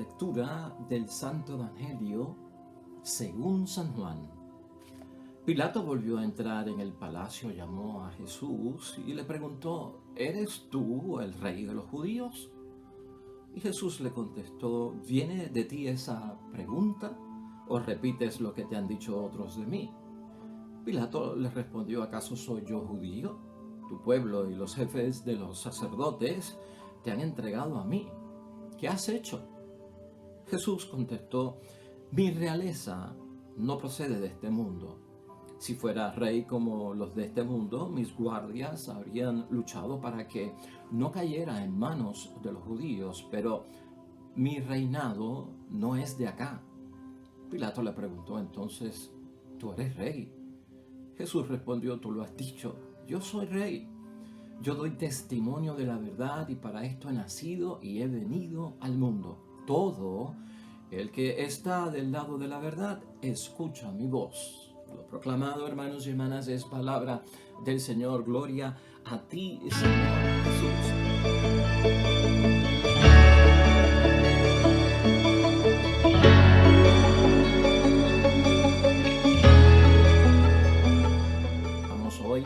Lectura del Santo Evangelio según San Juan. Pilato volvió a entrar en el palacio, llamó a Jesús y le preguntó: ¿Eres tú el rey de los judíos? Y Jesús le contestó: ¿Viene de ti esa pregunta o repites lo que te han dicho otros de mí? Pilato le respondió: ¿acaso soy yo judío? Tu pueblo y los jefes de los sacerdotes te han entregado a mí. ¿Qué has hecho? Jesús contestó: mi realeza no procede de este mundo. Si fuera rey como los de este mundo, mis guardias habrían luchado para que no cayera en manos de los judíos, pero mi reinado no es de acá. Pilato le preguntó entonces: ¿tú eres rey? Jesús respondió: tú lo has dicho, yo soy rey. Yo doy testimonio de la verdad y para esto he nacido y he venido al mundo. Todo el que está del lado de la verdad escucha mi voz. Lo proclamado, hermanos y hermanas, es palabra del Señor. Gloria a ti, Señor Jesús. Vamos hoy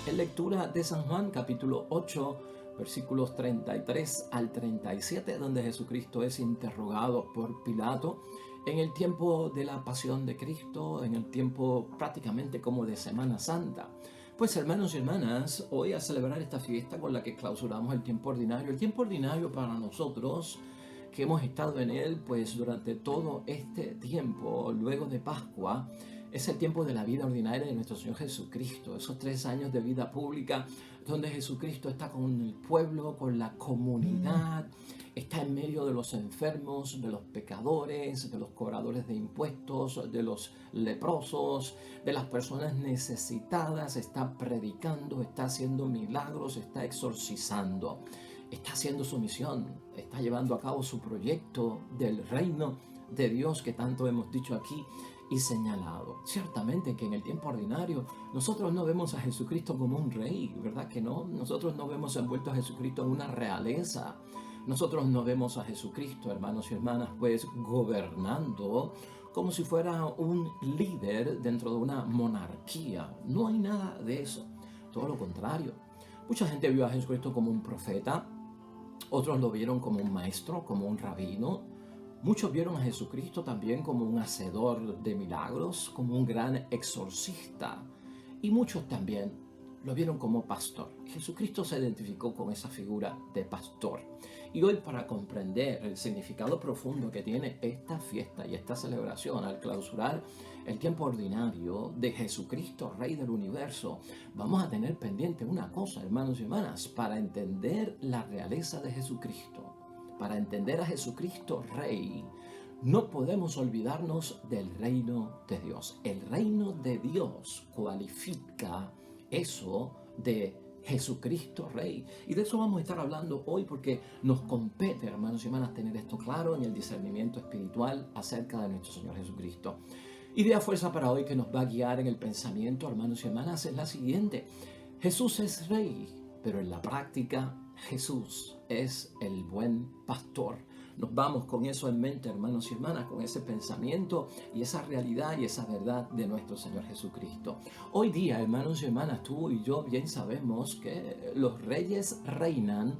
en lectura de San Juan, capítulo 8, versículos 33 al 37, donde Jesucristo es interrogado por Pilato en el tiempo de la pasión de Cristo, en el tiempo prácticamente como de Semana Santa. Pues, hermanos y hermanas, hoy a celebrar esta fiesta con la que clausuramos el tiempo ordinario para nosotros, que hemos estado en él pues durante todo este tiempo, luego de Pascua, es el tiempo de la vida ordinaria de nuestro Señor Jesucristo, esos 3 años de vida pública donde Jesucristo está con el pueblo, con la comunidad, está en medio de los enfermos, de los pecadores, de los cobradores de impuestos, de los leprosos, de las personas necesitadas, está predicando, está haciendo milagros, está exorcizando, está haciendo su misión, está llevando a cabo su proyecto del reino de Dios que tanto hemos dicho aquí y señalado. Ciertamente que en el tiempo ordinario nosotros no vemos a Jesucristo como un rey, ¿verdad que no? Nosotros no vemos envuelto a Jesucristo en una realeza. Nosotros no vemos a Jesucristo, hermanos y hermanas, pues gobernando como si fuera un líder dentro de una monarquía. No hay nada de eso, todo lo contrario. Mucha gente vio a Jesucristo como un profeta, otros lo vieron como un maestro, como un rabino. Muchos vieron a Jesucristo también como un hacedor de milagros, como un gran exorcista. Y muchos también lo vieron como pastor. Jesucristo se identificó con esa figura de pastor. Y hoy, para comprender el significado profundo que tiene esta fiesta y esta celebración al clausurar el tiempo ordinario de Jesucristo, Rey del Universo, vamos a tener pendiente una cosa, hermanos y hermanas, para entender la realeza de Jesucristo. Para entender a Jesucristo Rey, no podemos olvidarnos del reino de Dios. El reino de Dios cualifica eso de Jesucristo Rey. Y de eso vamos a estar hablando hoy porque nos compete, hermanos y hermanas, tener esto claro en el discernimiento espiritual acerca de nuestro Señor Jesucristo. Idea fuerza para hoy que nos va a guiar en el pensamiento, hermanos y hermanas, es la siguiente. Jesús es Rey, pero en la práctica Jesús es el buen pastor. Nos vamos con eso en mente, hermanos y hermanas, con ese pensamiento y esa realidad y esa verdad de nuestro Señor Jesucristo. Hoy día, hermanos y hermanas, tú y yo bien sabemos que los reyes reinan,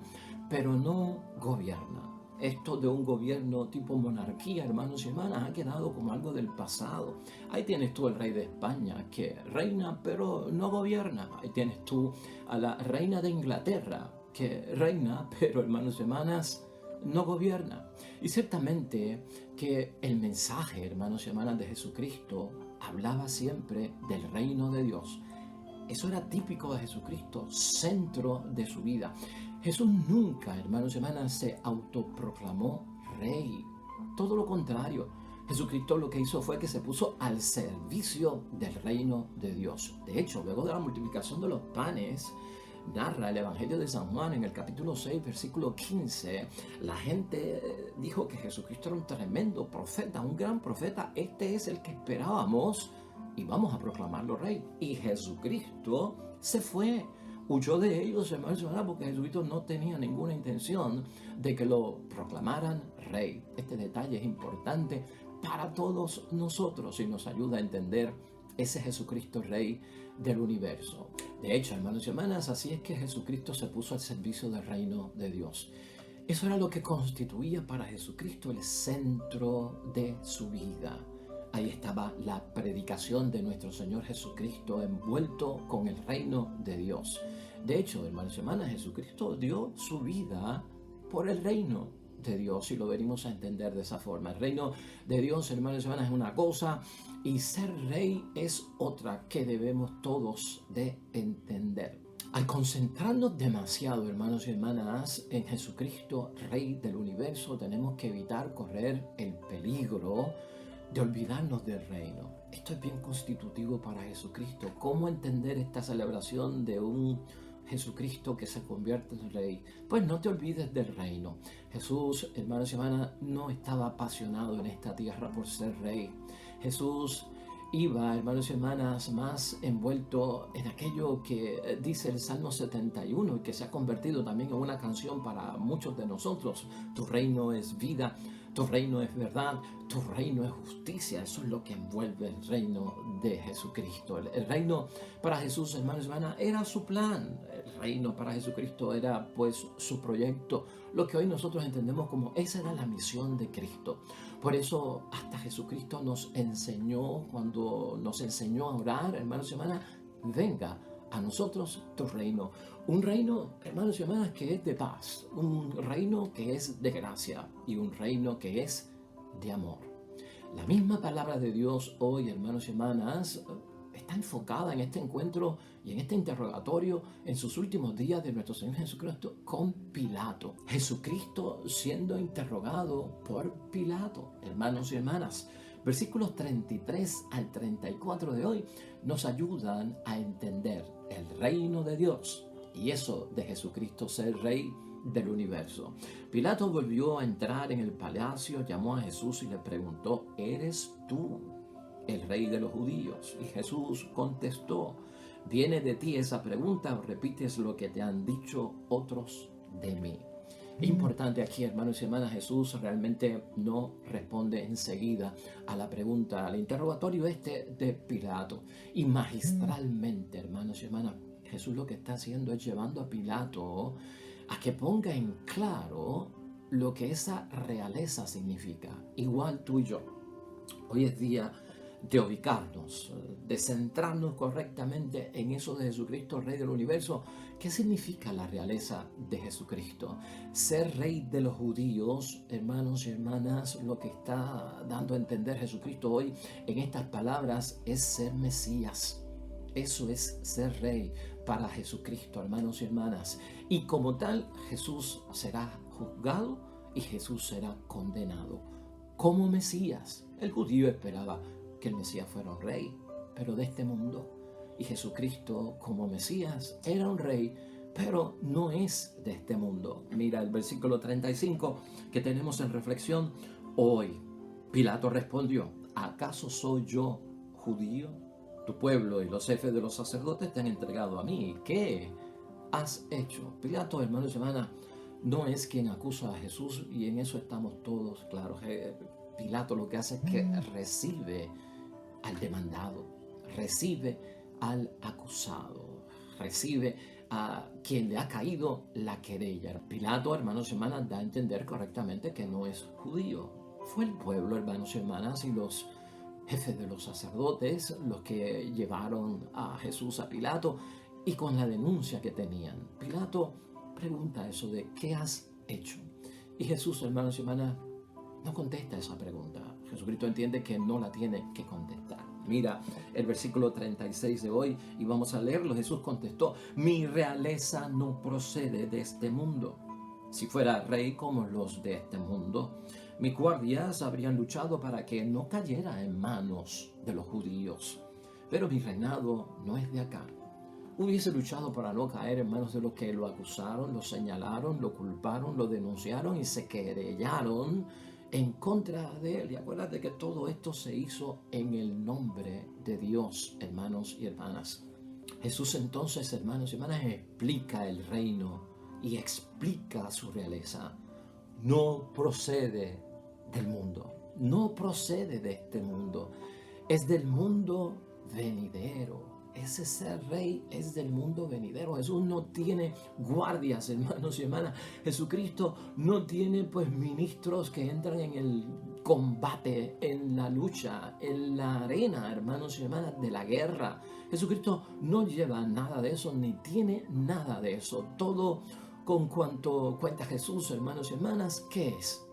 pero no gobiernan. Esto de un gobierno tipo monarquía, hermanos y hermanas, ha quedado como algo del pasado. Ahí tienes tú el rey de España que reina pero no gobierna. Ahí tienes tú a la reina de Inglaterra que reina pero, hermanos y hermanas, no gobierna. Y ciertamente que el mensaje, hermanos y hermanas, de Jesucristo hablaba siempre del reino de Dios. Eso era típico de Jesucristo, centro de su vida. Jesús nunca, hermanos y hermanas, se autoproclamó rey. Todo lo contrario. Jesucristo lo que hizo fue que se puso al servicio del reino de Dios. De hecho, luego de la multiplicación de los panes, narra el Evangelio de San Juan en el capítulo 6, versículo 15. La gente dijo que Jesucristo era un tremendo profeta, un gran profeta. Este es el que esperábamos y vamos a proclamarlo rey. Y Jesucristo se fue huyó de ellos, hermanos y hermanas, porque Jesucristo no tenía ninguna intención de que lo proclamaran rey. Este detalle es importante para todos nosotros y nos ayuda a entender ese Jesucristo Rey del universo. De hecho, hermanos y hermanas, así es que Jesucristo se puso al servicio del reino de Dios. Eso era lo que constituía para Jesucristo el centro de su vida. Ahí estaba la predicación de nuestro Señor Jesucristo envuelto con el reino de Dios. De hecho, hermanos y hermanas, Jesucristo dio su vida por el reino de Dios y lo venimos a entender de esa forma. El reino de Dios, hermanos y hermanas, es una cosa y ser rey es otra que debemos todos de entender. Al concentrarnos demasiado, hermanos y hermanas, en Jesucristo, Rey del universo, tenemos que evitar correr el peligro de olvidarnos del reino. Esto es bien constitutivo para Jesucristo. ¿Cómo entender esta celebración de un Jesucristo que se convierte en rey? Pues no te olvides del reino. Jesús, hermanos y hermanas, no estaba apasionado en esta tierra por ser rey. Jesús iba, hermanos y hermanas, más envuelto en aquello que dice el Salmo 71 y que se ha convertido también en una canción para muchos de nosotros. Tu reino es vida, tu reino es verdad, tu reino es justicia. Eso es lo que envuelve el reino de Jesucristo. El reino para Jesús, hermanos y hermanas, era su plan. El reino para Jesucristo era pues su proyecto. Lo que hoy nosotros entendemos como esa era la misión de Cristo. Por eso hasta Jesucristo nos enseñó, cuando nos enseñó a orar, hermanos y hermanas, venga a nosotros tu reino. Un reino, hermanos y hermanas, que es de paz. Un reino que es de gracia y un reino que es de amor. La misma palabra de Dios hoy, hermanos y hermanas, está enfocada en este encuentro y en este interrogatorio en sus últimos días de nuestro Señor Jesucristo con Pilato. Jesucristo siendo interrogado por Pilato. Hermanos y hermanas, versículos 33 al 34 de hoy nos ayudan a entender el reino de Dios y eso de Jesucristo ser rey del universo. Pilato volvió a entrar en el palacio, llamó a Jesús y le preguntó: ¿eres tú el rey de los judíos? Y Jesús contestó: ¿viene de ti esa pregunta o repites lo que te han dicho otros de mí? Es importante aquí, hermanos y hermanas, Jesús realmente no responde enseguida a la pregunta, al interrogatorio de Pilato. Y magistralmente, hermanos y hermanas, Jesús lo que está haciendo es llevando a Pilato a que ponga en claro lo que esa realeza significa. Igual tú y yo. Hoy es día de ubicarnos, de centrarnos correctamente en eso de Jesucristo, Rey del universo. ¿Qué significa la realeza de Jesucristo? Ser Rey de los judíos, hermanos y hermanas, lo que está dando a entender Jesucristo hoy en estas palabras es ser Mesías. Eso es ser Rey para Jesucristo, hermanos y hermanas. Y como tal, Jesús será juzgado y Jesús será condenado. Como Mesías, el judío esperaba que el Mesías fuera un rey, pero de este mundo. Y Jesucristo, como Mesías, era un rey, pero no es de este mundo. Mira el versículo 35 que tenemos en reflexión hoy. Pilato respondió: ¿acaso soy yo judío? Tu pueblo y los jefes de los sacerdotes te han entregado a mí. ¿Qué has hecho? Pilato, hermanos y hermanas, no es quien acusa a Jesús, y en eso estamos todos claros. Pilato lo que hace es que recibe al demandado, recibe al acusado, recibe a quien le ha caído la querella. Pilato, hermanos y hermanas, da a entender correctamente que no es judío. Fue el pueblo, hermanos y hermanas, y los jefes de los sacerdotes los que llevaron a Jesús a Pilato, y con la denuncia que tenían. Pilato pregunta eso de ¿qué has hecho? Y Jesús, hermanos y hermanas, no contesta esa pregunta. Jesucristo entiende que no la tiene que contestar. Mira el versículo 36 de hoy y vamos a leerlo. Jesús contestó: mi realeza no procede de este mundo. Si fuera rey como los de este mundo, mis guardias habrían luchado para que no cayera en manos de los judíos. Pero mi reinado no es de acá. Hubiese luchado para no caer en manos de los que lo acusaron, lo señalaron, lo culparon, lo denunciaron y se querellaron en contra de él. Y acuérdate que todo esto se hizo en el nombre de Dios, hermanos y hermanas. Jesús entonces, hermanos y hermanas, explica el reino y explica su realeza. No procede del mundo, no procede de este mundo, es del mundo venidero. Ese ser rey es del mundo venidero. Jesús no tiene guardias, hermanos y hermanas. Jesucristo no tiene pues ministros que entran en el combate, en la lucha, en la arena, hermanos y hermanas, de la guerra. Jesucristo no lleva nada de eso, ni tiene nada de eso. Todo con cuanto cuenta Jesús, hermanos y hermanas, ¿qué es?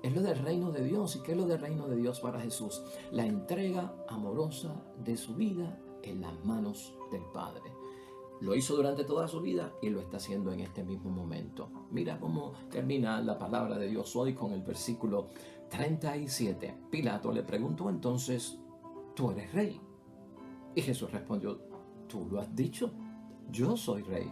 Es lo del reino de Dios. ¿Y qué es lo del reino de Dios para Jesús? La entrega amorosa de su vida en las manos del Padre. Lo hizo durante toda su vida y lo está haciendo en este mismo momento. Mira cómo termina la palabra de Dios hoy con el versículo 37. Pilato le preguntó entonces, ¿tú eres rey? Y Jesús respondió, tú lo has dicho, yo soy rey.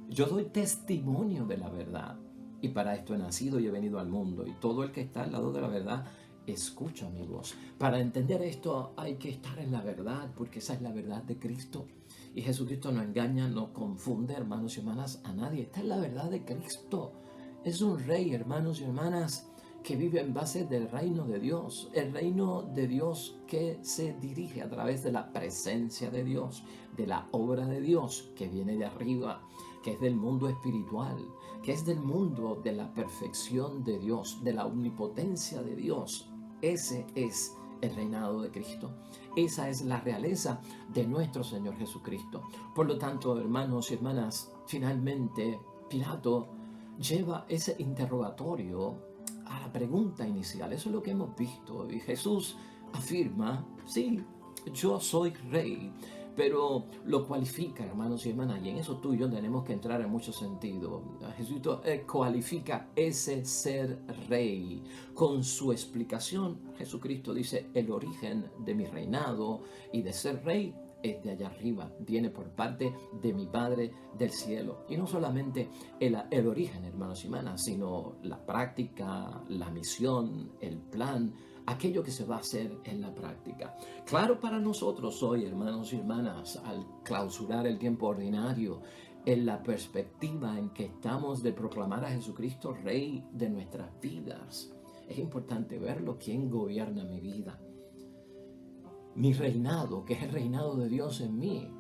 Yo doy testimonio de la verdad. Y para esto he nacido y he venido al mundo. Y todo el que está al lado de la verdad escucha mi voz. Para entender esto hay que estar en la verdad, porque esa es la verdad de Cristo. Y Jesucristo no engaña, no confunde, hermanos y hermanas, a nadie. Esta es la verdad de Cristo. Es un rey, hermanos y hermanas, que vive en base del reino de Dios. El reino de Dios que se dirige a través de la presencia de Dios, de la obra de Dios que viene de arriba, que es del mundo espiritual, que es del mundo de la perfección de Dios, de la omnipotencia de Dios. Ese es el reinado de Cristo. Esa es la realeza de nuestro Señor Jesucristo. Por lo tanto, hermanos y hermanas, finalmente Pilato lleva ese interrogatorio a la pregunta inicial. Eso es lo que hemos visto. Y Jesús afirma, sí, yo soy rey. Pero lo cualifica, hermanos y hermanas, y en eso tú y yo tenemos que entrar en mucho sentido. Jesucristo cualifica ese ser rey. Con su explicación, Jesucristo dice, el origen de mi reinado y de ser rey es de allá arriba, viene por parte de mi Padre del cielo. Y no solamente el origen, hermanos y hermanas, sino la práctica, la misión, el plan, aquello que se va a hacer en la práctica. Claro para nosotros hoy, hermanos y hermanas, al clausurar el tiempo ordinario, en la perspectiva en que estamos de proclamar a Jesucristo Rey de nuestras vidas, es importante verlo, quién gobierna mi vida. Mi reinado, que es el reinado de Dios en mí.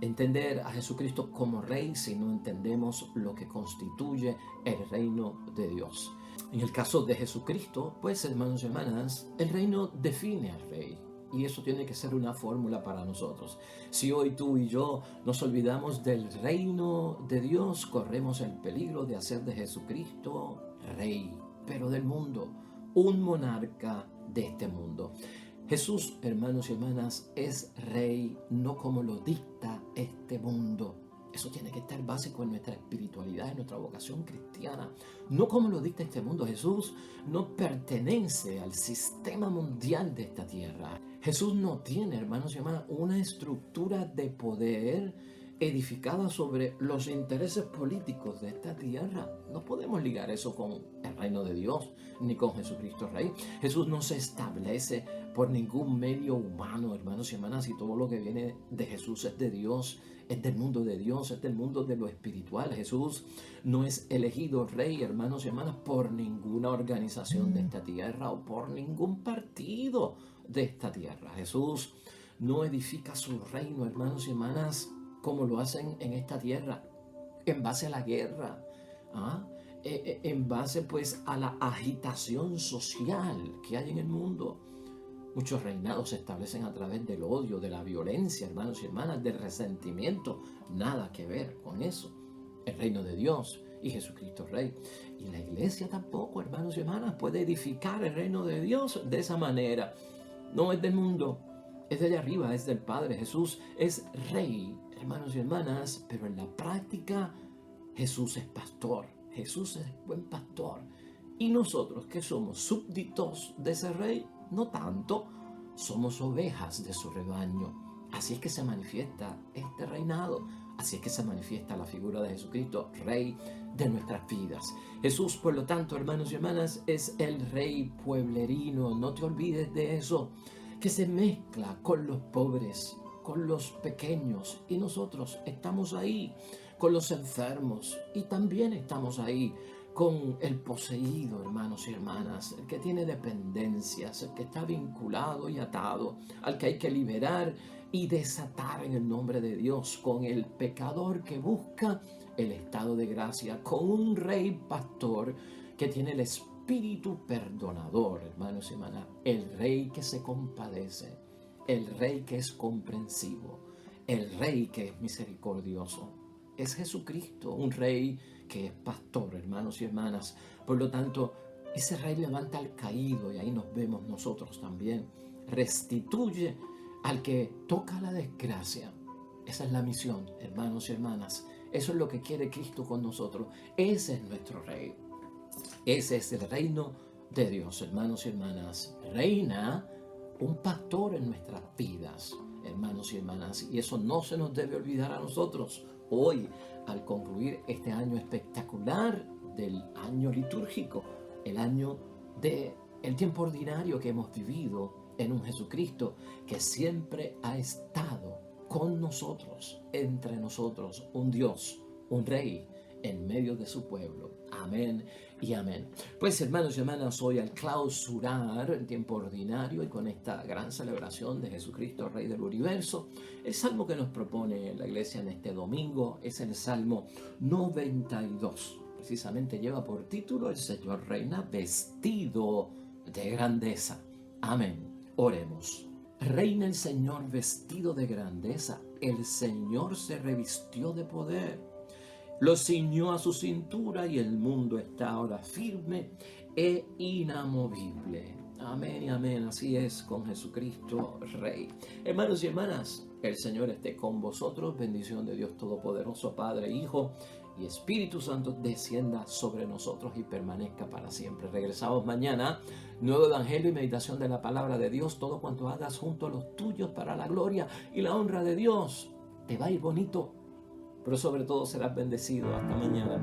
Entender a Jesucristo como Rey si no entendemos lo que constituye el reino de Dios. En el caso de Jesucristo, pues hermanos y hermanas, el reino define al Rey. Y eso tiene que ser una fórmula para nosotros. Si hoy tú y yo nos olvidamos del reino de Dios, corremos el peligro de hacer de Jesucristo Rey, pero del mundo, un monarca de este mundo. Jesús, hermanos y hermanas, es Rey no como lo dicta este mundo. Eso tiene que estar básico en nuestra espiritualidad, en nuestra vocación cristiana. No como lo dicta este mundo. Jesús no pertenece al sistema mundial de esta tierra. Jesús no tiene, hermanos y hermanas, una estructura de poder edificada sobre los intereses políticos de esta tierra. No podemos ligar eso con el reino de Dios, ni con Jesucristo Rey. Jesús no se establece por ningún medio humano, hermanos y hermanas, y todo lo que viene de Jesús es de Dios, es del mundo de Dios, es del mundo de lo espiritual. Jesús no es elegido rey, hermanos y hermanas, por ninguna organización de esta tierra o por ningún partido de esta tierra. Jesús no edifica su reino, hermanos y hermanas, como lo hacen en esta tierra, en base a la guerra, en base pues a la agitación social que hay en el mundo. Muchos reinados se establecen a través del odio, de la violencia, hermanos y hermanas, del resentimiento. Nada que ver con eso. El reino de Dios y Jesucristo Rey. Y la iglesia tampoco, hermanos y hermanas, puede edificar el reino de Dios de esa manera. No es del mundo, es de allá arriba, es del Padre. Jesús es Rey, hermanos y hermanas, pero en la práctica Jesús es pastor. Jesús es buen pastor. Y nosotros, que somos súbditos de ese Rey, no tanto, somos ovejas de su rebaño. Así es que se manifiesta este reinado. Así es que se manifiesta la figura de Jesucristo, Rey de nuestras vidas. Jesús, por lo tanto, hermanos y hermanas, es el Rey pueblerino. No te olvides de eso, que se mezcla con los pobres, con los pequeños y nosotros estamos ahí con los enfermos y también estamos ahí con el poseído, hermanos y hermanas, el que tiene dependencias, el que está vinculado y atado, al que hay que liberar y desatar en el nombre de Dios, con el pecador que busca el estado de gracia, con un rey pastor que tiene el espíritu perdonador, hermanos y hermanas, el rey que se compadece, el rey que es comprensivo, el rey que es misericordioso. Es Jesucristo, un rey que es pastor, hermanos y hermanas. Por lo tanto, ese rey levanta al caído, y ahí nos vemos nosotros también. Restituye al que toca la desgracia. Esa es la misión, hermanos y hermanas. Eso es lo que quiere Cristo con nosotros. Ese es nuestro rey. Ese es el reino de Dios, hermanos y hermanas. Reina un pastor en nuestras vidas, hermanos y hermanas. Y eso no se nos debe olvidar a nosotros. Hoy, al concluir este año espectacular del año litúrgico, el año del tiempo ordinario que hemos vivido en un Jesucristo que siempre ha estado con nosotros, entre nosotros, un Dios, un Rey en medio de su pueblo. Amén y amén. Pues hermanos y hermanas, hoy al clausurar el tiempo ordinario y con esta gran celebración de Jesucristo, Rey del Universo, el salmo que nos propone la iglesia en este domingo es el Salmo 92. Precisamente lleva por título: El Señor reina vestido de grandeza. Amén. Oremos. Reina el Señor vestido de grandeza. El Señor se revistió de poder. Lo ciñó a su cintura y el mundo está ahora firme e inamovible. Amén y amén. Así es con Jesucristo Rey. Hermanos y hermanas, el Señor esté con vosotros. Bendición de Dios Todopoderoso, Padre, Hijo y Espíritu Santo, descienda sobre nosotros y permanezca para siempre. Regresamos mañana. Nuevo Evangelio y meditación de la Palabra de Dios. Todo cuanto hagas junto a los tuyos para la gloria y la honra de Dios. Te va a ir bonito, pero sobre todo serás bendecido. Hasta mañana.